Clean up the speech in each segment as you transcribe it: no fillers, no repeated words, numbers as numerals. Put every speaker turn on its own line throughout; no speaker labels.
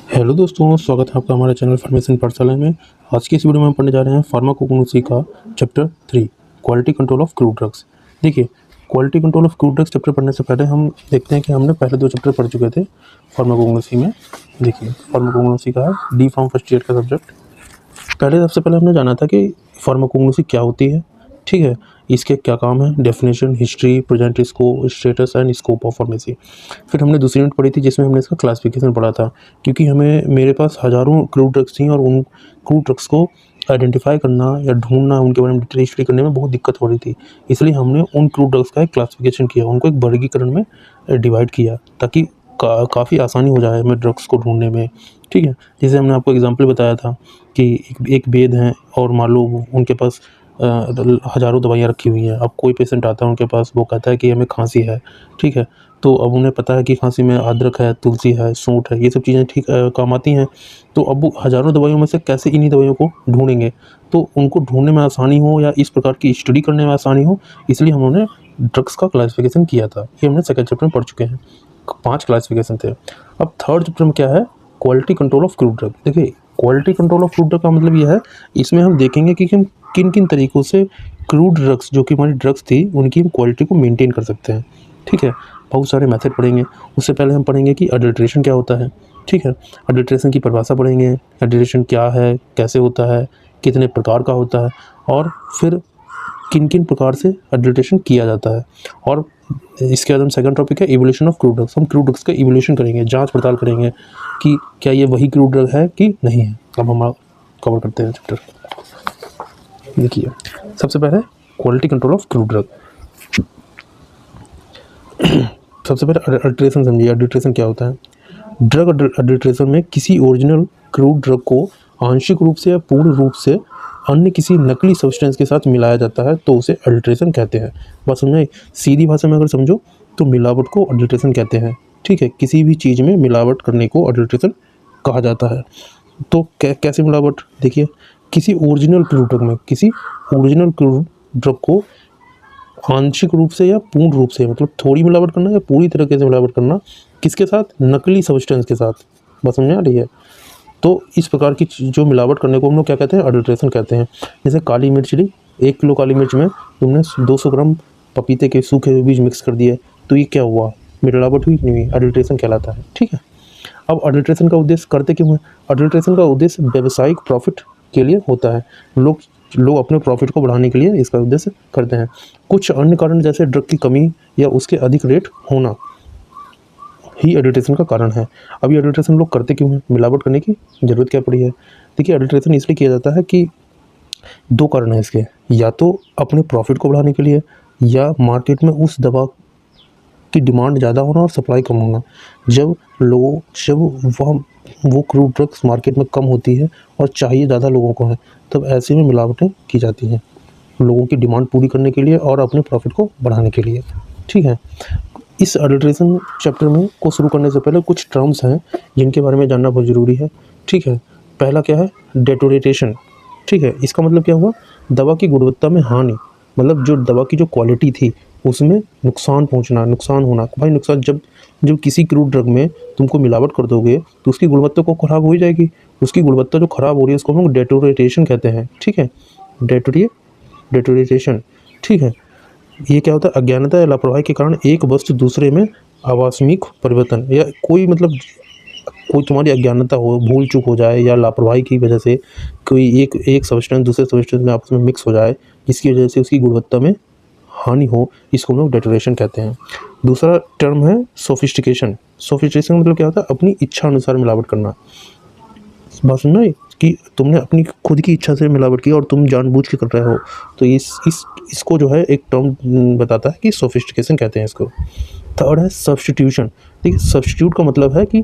Hello दोस्तों, स्वागत है आपका हमारे चैनल फार्मेसी पाठशाला में। आज की इस वीडियो में हम पढ़ने जा रहे हैं फार्माकोग्नोसी का chapter 3 quality control of crude drugs. देखिए, quality control of crude drugs chapter पढ़ने से पहले हम देखते हैं कि हमने पहले 2 चैप्टर पढ़ चुके थे फार्माकोग्नोसी में। देखिए, फार्माकोग्नोसी का है डी फार्म फर्स्ट ईयर का सब्जेक्ट। सबसे पहले हमने जाना था कि फार्माकोग्नोसी क्या होती है, ठीक है, इसके क्या काम है, definition, history, present status and scope of pharmacy. फिर हमने दूसरी यूनिट पढ़ी थी जिसमें हमने इसका क्लासिफिकेशन पढ़ा था, क्योंकि मेरे पास हज़ारों क्रूड ड्रग्स थी और उन क्रूड ड्रग्स को आइडेंटिफाई करना या ढूंढना, उनके बारे में डिटेल स्टडी करने में बहुत दिक्कत हो रही थी। इसलिए हमने उन क्रूड ड्रग्स का एक क्लासिफिकेशन किया, उनको एक वर्गीकरण में डिवाइड किया, ताकि काफ़ी आसानी हो जाए हमें ड्रग्स को ढूंढने में, ठीक है। जैसे हमने आपको एग्जांपल बताया था कि एक वेद हैं और मान लो उनके पास हज़ारों दवाइयाँ रखी हुई हैं। अब कोई पेशेंट आता है उनके पास, वो कहता है कि हमें खांसी है, ठीक है। तो अब उन्हें पता है कि खांसी में अदरक है, तुलसी है, सूंठ है, ये सब चीज़ें ठीक काम आती हैं। तो अब वो हज़ारों दवाइयों में से कैसे इन्हीं दवाइयों को ढूँढेंगे, तो उनको ढूँढने में आसानी हो या इस प्रकार की स्टडी करने में आसानी हो, इसलिए हम ड्रग्स का क्लासिफिकेशन किया था। ये हमने सेकंड चैप्टर में पढ़ चुके हैं। 5 क्लासिफिकेशन थे। अब थर्ड चैप्टर में क्या है, quality control of crude drug. देखिए, quality control of crude drug का मतलब यह है, इसमें हम देखेंगे कि हम किन किन तरीक़ों से क्रूड ड्रग्स, जो कि हमारी ड्रग्स थी, उनकी हम क्वालिटी को मेंटेन कर सकते हैं, ठीक है। बहुत सारे मेथड पढ़ेंगे। उससे पहले हम पढ़ेंगे कि अडल्ट्रेशन क्या होता है, ठीक है। अडल्ट्रेशन की परिभाषा पढ़ेंगे, अडल्ट्रेशन क्या है, कैसे होता है, कितने प्रकार का होता है, और फिर किन किन प्रकार से अडल्ट्रेशन किया जाता है। और इसके बाद हम सेकंड टॉपिक है इवोल्यूशन ऑफ क्रूड ड्रग्स। हम क्रूड ड्रग्स का इवोल्यूशन करेंगे, जांच पड़ताल करेंगे कि क्या ये वही क्रूड ड्रग है कि नहीं है। अब हम कवर करते हैं चैप्टर। देखिए, सबसे पहले quality control of crude drug. सबसे पहले अडल्ट्रेशन समझिए। अडल्ट्रेशन क्या होता है? ड्रग अडल्ट्रेशन में किसी ओरिजिनल क्रूड ड्रग को आंशिक रूप से या पूर्ण रूप से अन्य किसी नकली सब्सटेंस के साथ मिलाया जाता है, तो उसे अडल्ट्रेशन कहते हैं। बात समझाई? सीधी भाषा में अगर समझो तो मिलावट को अडल्ट्रेशन कहते हैं, ठीक है। किसी भी चीज़ में मिलावट करने को अडल्ट्रेशन कहा जाता है। तो कैसे मिलावट? देखिए, किसी ओरिजिनल क्रूड ड्रग में, किसी ओरिजिनल क्रूड ड्रग को आंशिक रूप से या पूर्ण रूप से, मतलब थोड़ी मिलावट करना या पूरी तरीके से मिलावट करना, किसके साथ? नकली सब्सटेंस के साथ। बात समझ आ रही है? तो इस प्रकार की जो मिलावट करने को हम लोग क्या कहते हैं? अडल्ट्रेशन कहते हैं। जैसे काली मिर्च ली, 1 किलो काली मिर्च में तुमने 200 ग्राम पपीते के सूखे हुए बीज मिक्स कर दिए, तो ये क्या हुआ? मिलावट हुई? नहीं हुई? अडल्ट्रेशन कहलाता है, ठीक है। अब अडल्ट्रेशन का उद्देश्य करते क्यों है? अडल्ट्रेशन का उद्देश्य व्यावसायिक प्रॉफिट के लिए होता है। लोग अपने प्रॉफिट को बढ़ाने के लिए इसका उद्देश्य करते हैं। कुछ अन्य कारण जैसे ड्रग की कमी या उसके अधिक रेट होना ही अडल्ट्रेशन का कारण है। अब ये अडल्ट्रेशन लोग करते क्यों हैं? मिलावट करने की ज़रूरत क्या पड़ी है? देखिए, अडल्ट्रेशन इसलिए किया जाता है कि 2 कारण हैं इसके, या तो अपने प्रॉफिट को बढ़ाने के लिए, या मार्केट में उस दवा की डिमांड ज़्यादा होना और सप्लाई कम होना। जब वो क्रूड ड्रग्स मार्केट में कम होती है और चाहिए ज़्यादा लोगों को है, तब ऐसे में मिलावटें की जाती हैं, लोगों की डिमांड पूरी करने के लिए और अपने प्रॉफिट को बढ़ाने के लिए, ठीक है। इस अडल्ट्रेशन चैप्टर में को शुरू करने से पहले कुछ टर्म्स हैं जिनके बारे में जानना बहुत ज़रूरी है, ठीक है। पहला क्या है? डेटोरेटेशन, ठीक है। इसका मतलब क्या हुआ? दवा की गुणवत्ता में हानि, मतलब जो दवा की जो क्वालिटी थी उसमें नुकसान पहुंचना, नुकसान होना। भाई नुकसान, जब किसी क्रूड ड्रग में तुमको मिलावट कर दोगे तो उसकी गुणवत्ता को ख़राब हो ही जाएगी। उसकी गुणवत्ता जो ख़राब हो रही है उसको हम लोग डेटोरेटेशन कहते हैं, ठीक है। डेटोरेटेशन, ठीक है। ये क्या होता है? अज्ञानता या लापरवाही के कारण एक वस्तु दूसरे में आकस्मिक परिवर्तन, या कोई तुम्हारी अज्ञानता हो, भूल चूक हो जाए, या लापरवाही की वजह से कोई एक सब्सटेंस दूसरे सब्सटेंस में आपस में मिक्स हो जाए, जिसकी वजह से उसकी गुणवत्ता में हानि हो, इसको हम लोग डेटोरेशन कहते हैं। दूसरा टर्म है सोफिस्टिकेशन। सोफिस्टिकेशन मतलब क्या होता है? अपनी इच्छा अनुसार मिलावट करना। बात सुनना है कि तुमने अपनी खुद की इच्छा से मिलावट की और तुम जानबूझ के कर रहे हो, तो इसको जो है एक टर्म बताता है कि सोफिस्टिकेशन कहते हैं इसको। थर्ड है सब्स्टिट्यूशन। देखिए, सब्स्टिट्यूट का मतलब है कि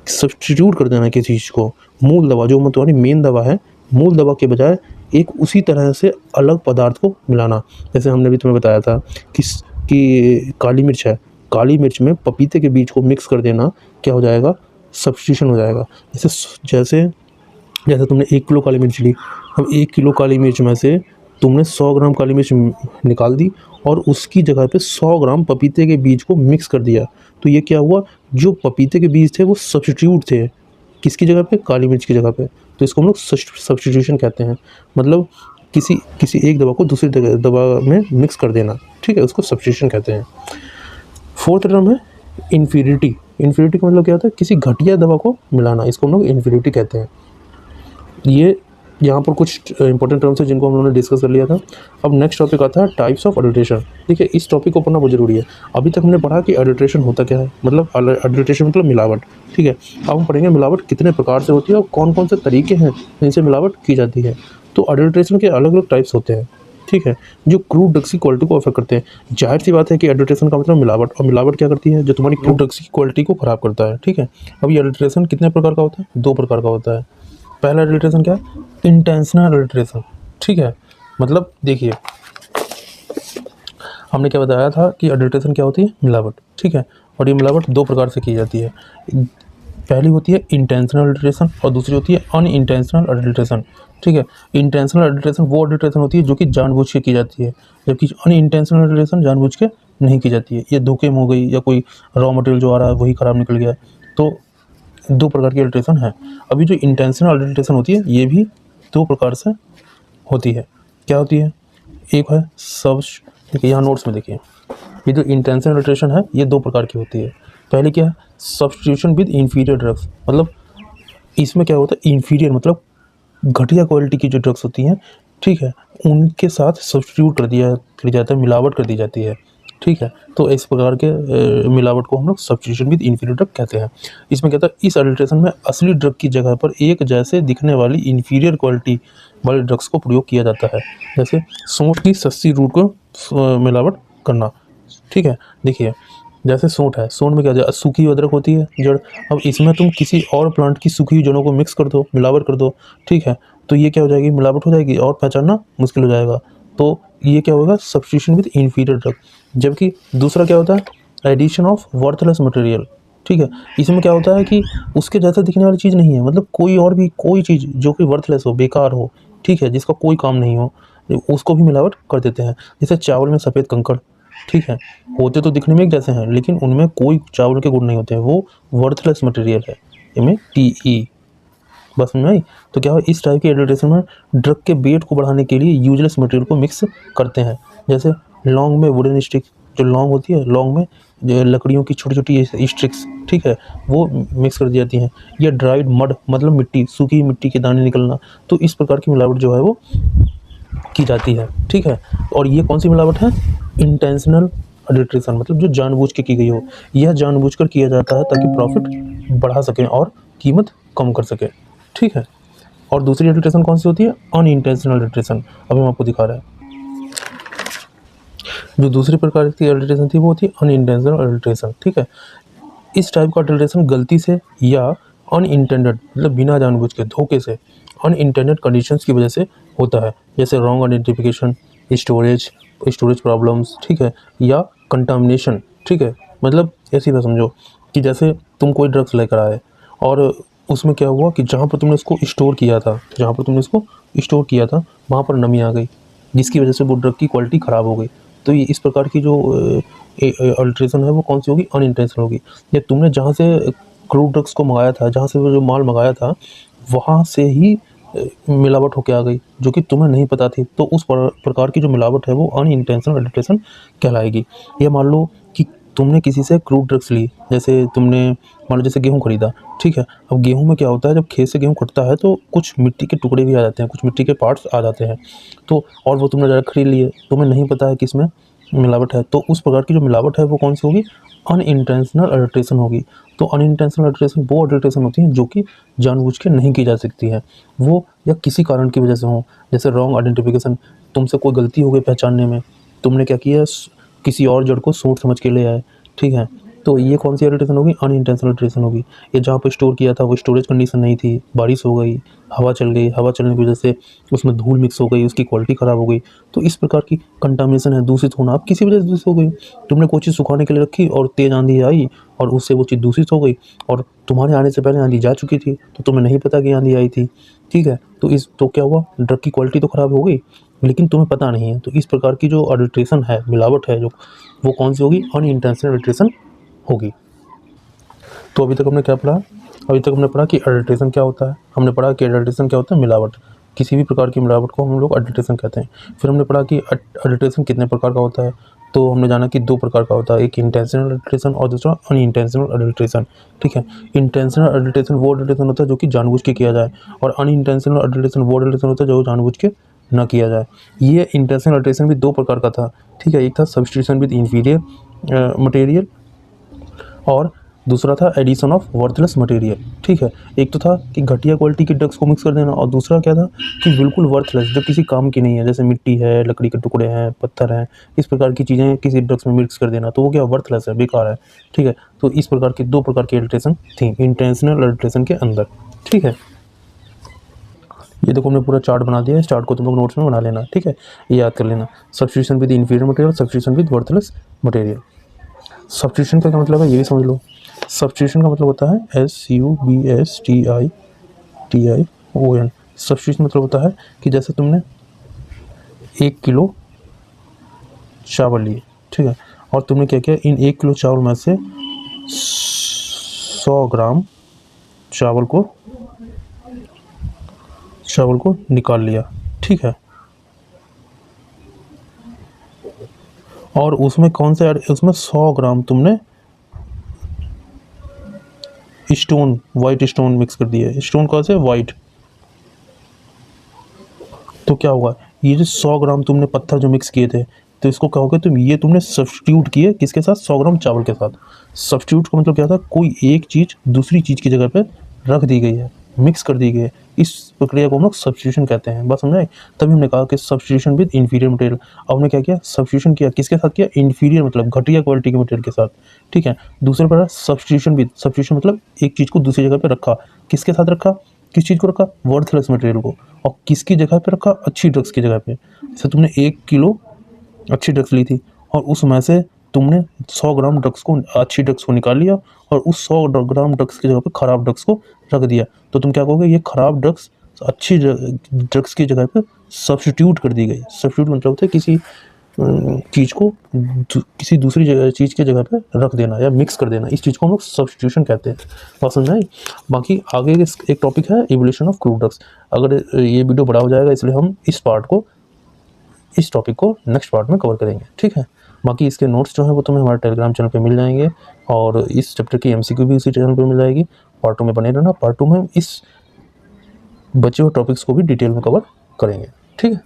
सब्स्टिट्यूट कर देना किसी चीज़ को। मूल दवा, जो तुम्हारी मेन दवा है, मूल दवा के बजाय एक उसी तरह से अलग पदार्थ को मिलाना। जैसे हमने भी तुम्हें बताया था कि काली मिर्च है, काली मिर्च में पपीते के बीज को मिक्स कर देना, क्या हो जाएगा? सब्स्टिट्यूशन हो जाएगा। जैसे तुमने 1 किलो काली मिर्च ली, अब 1 किलो काली मिर्च में से तुमने 100 ग्राम काली मिर्च निकाल दी और उसकी जगह पे 100 ग्राम पपीते के बीज को मिक्स कर दिया, तो ये क्या हुआ? जो पपीते के बीज थे वो सब्स्टिट्यूट थे, किसकी जगह पे, काली मिर्च की जगह पे, तो इसको हम लोग सब्स्टिट्यूशन कहते हैं। मतलब किसी एक दवा को दूसरी दवा में मिक्स कर देना, ठीक है, उसको सब्स्टिट्यूशन कहते हैं। फोर्थ टर्म है इन्फीरिटी। इन्फीरिटी का मतलब क्या होता है, किसी घटिया दवा को मिलाना, इसको हम लोग इन्फीरिटी कहते हैं। ये यहाँ पर कुछ इंपॉर्टेंट टर्म्स है जिनको हम लोगों ने डिस्कस कर लिया था। अब नेक्स्ट टॉपिक आता है टाइप्स ऑफ एडल्ट्रेशन। देखिए इस टॉपिक को पढ़ना बहुत जरूरी है। अभी तक हमने पढ़ा कि एडल्ट्रेशन होता क्या है, मतलब एडल्ट्रेशन मतलब मिलावट, ठीक है। अब हम पढ़ेंगे मिलावट कितने प्रकार से होती है और कौन कौन से तरीके हैं जिनसे मिलावट की जाती है। तो एडल्ट्रेशन के अलग अलग टाइप्स होते हैं, ठीक है, जो क्रूड ड्रग्स की क्वालिटी को अफेक्ट करते हैं। जाहिर सी बात है कि एडल्ट्रेशन का मतलब मिलावट, और मिलावट क्या करती है, जो तुम्हारी क्रूड ड्रग्स की क्वालिटी को खराब करता है, ठीक है। अब ये एडल्ट्रेशन कितने प्रकार का होता है, 2 प्रकार का होता है। पहला एडल्ट्रेशन क्या है, इंटेंशनल एडल्ट्रेशन, ठीक है। मतलब देखिए हमने क्या बताया था कि एडल्ट्रेशन क्या होती है, मिलावट, ठीक है। और ये मिलावट 2 प्रकार से की जाती है। पहली होती है इंटेंशनल एडल्ट्रेशन और दूसरी होती है अनइंटेंशनल एडल्ट्रेशन, ठीक है। इंटेंशनल एडल्ट्रेशन वो एडल्ट्रेशन होती है जो कि जानबूझ के की जाती है, जबकि अनइंटेंशनल एडल्ट्रेशन जानबूझ के नहीं की जाती है। ये धोखे में हो गई, या कोई रॉ मटेरियल जो आ रहा है वही ख़राब निकल गया, तो 2 प्रकार की एडल्ट्रेशन है। अभी जो इंटेंशनल एडल्ट्रेशन होती है ये भी 2 प्रकार से होती है। क्या होती है, एक है देखिए यहाँ नोट्स में देखिए, ये जो इंटेंशनल एडल्ट्रेशन है ये 2 प्रकार की होती है। पहले क्या है, सब्स्टिट्यूशन विद इंफीरियर ड्रग्स। मतलब इसमें क्या होता है, इंफीरियर मतलब घटिया क्वालिटी की जो ड्रग्स होती हैं, ठीक है, उनके साथ सब्स्टिट्यूट कर जाता है, मिलावट कर दी जाती है, ठीक है। तो इस प्रकार के मिलावट को हम लोग सब्स्टिट्यूशन विद इंफीरियर ड्रग कहते हैं। इसमें क्या होता है, इस एडल्ट्रेशन में असली ड्रग की जगह पर एक जैसे दिखने वाली इंफीरियर क्वालिटी वाले ड्रग्स को प्रयोग किया जाता है, जैसे सोंठ की सस्ती रूट को मिलावट करना, ठीक है। देखिए जैसे सोंठ है, सोंठ में क्या होता है, सूखी अदरक होती है जड़, अब इसमें तुम किसी और प्लांट की सूखी हुई जड़ों को मिक्स कर दो, मिलावट कर दो, ठीक है, तो ये क्या हो जाएगी, मिलावट हो जाएगी और पहचानना मुश्किल हो जाएगा। तो ये क्या होगा, सब्स्टिट्यूशन विद इंफीरियर ड्रग। जबकि दूसरा क्या होता है, एडिशन ऑफ वर्थलेस मटेरियल, ठीक है। इसमें क्या होता है कि उसके जैसा दिखने वाली चीज़ नहीं है, मतलब कोई और भी कोई चीज़ जो कि वर्थलेस हो, बेकार हो, ठीक है, जिसका कोई काम नहीं हो, उसको भी मिलावट कर देते हैं। जैसे चावल में सफ़ेद कंकड़, ठीक है, होते तो दिखने में एक जैसे हैं लेकिन उनमें कोई चावल के गुण नहीं होते हैं, वो वर्थलेस मटेरियल है, MATE, बस में आई। तो क्या हो, इस टाइप के एडल्ट्रेशन में ड्रग के वेट को बढ़ाने के लिए यूजलेस मटेरियल को मिक्स करते हैं। जैसे लौंग में वुडन स्टिक, जो लौंग होती है, लौंग में जो लकड़ियों की छोटी छोटी स्टिक्स, ठीक है, वो मिक्स कर दी जाती हैं। या ड्राइड मड मतलब मिट्टी, सूखी मिट्टी के दाने निकलना, तो इस प्रकार की मिलावट जो है वो की जाती है, ठीक है। और ये कौन सी मिलावट है, इंटेंशनल एडल्ट्रेशन, मतलब जो जानबूझ के की गई हो। यह जानबूझकर किया जाता है ताकि प्रॉफिट बढ़ा सकें और कीमत कम कर सकें, ठीक है। और दूसरी एडल्ट्रेशन कौन सी होती है, अनइंटेंशनल एडल्ट्रेशन। अभी हम आपको दिखा रहे हैं, जो दूसरी प्रकार की एडल्ट्रेशन थी वो थी अनइंटेंशनल एडल्ट्रेशन, ठीक है। इस टाइप का एडल्ट्रेशन गलती से या अनइंटेंडेड मतलब बिना जानबूझ के, धोखे से, अनइंटेंडेड कंडीशंस की वजह से होता है, जैसे रॉन्ग आइडेंटिफिकेशन, स्टोरेज प्रॉब्लम्स, ठीक है, या कंटामिनेशन, ठीक है। मतलब ऐसी बात समझो कि जैसे तुम कोई ड्रग्स लेकर आए और उसमें क्या हुआ कि जहाँ पर तुमने इसको स्टोर किया था वहाँ पर नमी आ गई, जिसकी वजह से वो ड्रग की क्वालिटी ख़राब हो गई। तो ये इस प्रकार की जो अल्ट्रेशन है वो कौन सी होगी, अनइंटेंशनल होगी। या तुमने जहाँ से क्रूड ड्रग्स को मंगाया था, जहाँ से वो जो माल मंगाया था वहाँ से ही मिलावट होकर आ गई जो कि तुम्हें नहीं पता थी, तो उस प्रकार की जो मिलावट है वो अनइंटेंशनल एडल्ट्रेशन कहलाएगी। या मान लो कि तुमने किसी से क्रूड ड्रग्स ली, जैसे तुमने मान लो जैसे गेहूँ खरीदा, ठीक है। अब गेहूँ में क्या होता है, जब खेत से गेहूँ कटता है तो कुछ मिट्टी के टुकड़े भी आ जाते हैं, कुछ मिट्टी के पार्ट्स आ जाते हैं, तो और वो तुमने डायरेक्ट खरीद लिए, तुम्हें नहीं पता है कि इसमें मिलावट है, तो उस प्रकार की जो मिलावट है वो कौन सी होगी, अनइंटेंशनल एडल्ट्रेशन होगी। तो अनइंटेंशनल एडल्ट्रेशन वो एडल्ट्रेशन होती है जो कि जानबूझ के नहीं की जा सकती है, वो या किसी कारण की वजह से हो, जैसे रॉन्ग आइडेंटिफिकेशन, तुमसे कोई गलती हो गई पहचानने में, तुमने क्या किया, किसी और जड़ को सूट समझ के ले आए, ठीक है, तो ये कौन सी एडल्ट्रेशन होगी, अनइंटेंशनल एडल्ट्रेशन होगी। ये जहाँ पर स्टोर किया था वो स्टोरेज कंडीशन नहीं थी, बारिश हो गई, हवा चल गई, हवा चलने की वजह से उसमें धूल मिक्स हो गई, उसकी क्वालिटी ख़राब हो गई, तो इस प्रकार की कंटामिनेशन है, दूषित होना। अब किसी वजह से दूषित हो गई, तुमने कोई चीज़ सुखाने के लिए रखी और तेज़ आंधी आई और उससे वो चीज़ दूषित हो गई, और तुम्हारे आने से पहले आंधी जा चुकी थी तो तुम्हें नहीं पता कि आंधी आई थी, ठीक है। तो क्या हुआ, ड्रग की क्वालिटी तो ख़राब हो गई लेकिन तुम्हें पता नहीं है। तो इस प्रकार की जो एडल्ट्रेशन है, मिलावट है, जो वो कौन सी होगी, अनइंटेंशनल एडल्ट्रेशन होगी। तो अभी तक हमने क्या पढ़ा, अभी तक हमने पढ़ा कि एडल्ट्रेशन क्या होता है, हमने पढ़ा कि एडल्ट्रेशन क्या होता है, मिलावट, किसी भी प्रकार की मिलावट को हम लोग एडल्ट्रेशन कहते हैं। फिर हमने पढ़ा कि एडल्ट्रेशन कितने प्रकार का होता है, तो हमने जाना कि 2 प्रकार का होता है, एक इंटेंशनल एडल्ट्रेशन और दूसरा अनइंटेंशनल एडल्ट्रेशन। ठीक है, इंटेंशनल एडल्ट्रेशन वो एडल्ट्रेशन होता है जो कि जानबूझ के किया जाए, और अनइंटेंशनल एडल्ट्रेशन वो एडल्ट्रेशन होता है जो जानबूझ के ना किया जाए। ये इंटेंशनल एडल्ट्रेशन भी 2 प्रकार का था। ठीक है, एक था सब्स्टिट्यूशन विद इंफीरियर मटेरियल और दूसरा था एडिशन ऑफ वर्थलेस मटेरियल। ठीक है, एक तो था कि घटिया क्वालिटी के ड्रग्स को मिक्स कर देना, और दूसरा क्या था कि बिल्कुल वर्थलेस, जो किसी काम की नहीं है, जैसे मिट्टी है, लकड़ी के टुकड़े हैं, पत्थर हैं, इस प्रकार की चीज़ें किसी ड्रग्स में मिक्स कर देना, तो वो क्या वर्थलेस है, बेकार है। ठीक है, तो इस प्रकार की 2 प्रकार की एडल्ट्रेशन थी इंटेंशनल एडल्ट्रेशन के अंदर। ठीक है, ये देखो हमने पूरा चार्ट बना दिया है, इस चार्ट को तुम लोग नोट्स में बना लेना। ठीक है, ये याद कर लेना, substitution with inferior material, substitution with worthless material. Substitution का क्या मतलब है, ये भी समझ लो। सब्स्टिट्यूशन का मतलब होता है SUBSTITION। सब्स्टिट्यूशन मतलब होता है कि जैसे तुमने 1 किलो चावल लिए, ठीक है, और तुमने क्या किया, इन 1 किलो चावल में से 100 ग्राम चावल को निकाल लिया। ठीक है, और उसमें कौन सा उसमें 100 ग्राम तुमने स्टोन, वाइट स्टोन मिक्स कर दिए। स्टोन कौन से, वाइट। तो क्या हुआ, ये जो 100 ग्राम तुमने पत्थर जो मिक्स किए थे, तो इसको कहोगे तुम, ये तुमने सब्स्टिट्यूट किए किसके साथ, 100 ग्राम चावल के साथ। सब्स्टिट्यूट का मतलब क्या था, कोई एक चीज़ दूसरी चीज़ की जगह पे रख दी गई है, मिक्स कर दी गई है, इस प्रक्रिया को हम लोग सब्स्टिट्यूशन कहते हैं। बस समझाए, तभी हमने कहा कि सब्स्टिट्यूशन विद इंफीरियर मटेरियल। अब हमने क्या किया, सब्स्टिट्यूशन किया किसके साथ किया, इंफीरियर मतलब घटिया क्वालिटी के मटेरियल के साथ। ठीक है, दूसरे पर सब्स्टिट्यूशन विद, सब्स्टिट्यूशन मतलब एक चीज़ को दूसरी जगह पे रखा, किसके साथ रखा, किस चीज़ को रखा, वर्थलेस मटेरियल को, और किसकी जगह पे रखा, अच्छी ड्रग्स की जगह पे। जैसे तुमने 1 किलो अच्छी ड्रग्स ली थी, और उसमें से तुमने 100 ग्राम ड्रग्स को, अच्छी ड्रग्स को निकाल लिया, और उस 100 ग्राम ड्रग्स की जगह पे खराब ड्रग्स को रख दिया। तो तुम क्या कहोगे, ये खराब ड्रग्स अच्छी ड्रग्स की जगह पे सब्स्टिट्यूट कर दी गई। सब्स्टिट्यूट मतलब होता है किसी चीज़ को किसी दूसरी चीज़ की जगह पे रख देना या मिक्स कर देना, इस चीज़ को हम लोग सब्स्टिट्यूशन कहते हैं। बात समझ आई। बाकी आगे एक टॉपिक है इवोल्यूशन ऑफ क्रूड ड्रग्स। अगर ये वीडियो बड़ा हो जाएगा, इसलिए हम इस टॉपिक को नेक्स्ट पार्ट में कवर करेंगे। ठीक है, बाकी इसके नोट्स जो हैं वो तुम्हें हमारे टेलीग्राम चैनल पे मिल जाएंगे, और इस चैप्टर की MCQ भी उसी चैनल पे मिल जाएगी। पार्ट 2 में बने रहना, पार्ट 2 में इस बचे हुए टॉपिक्स को भी डिटेल में कवर करेंगे। ठीक है।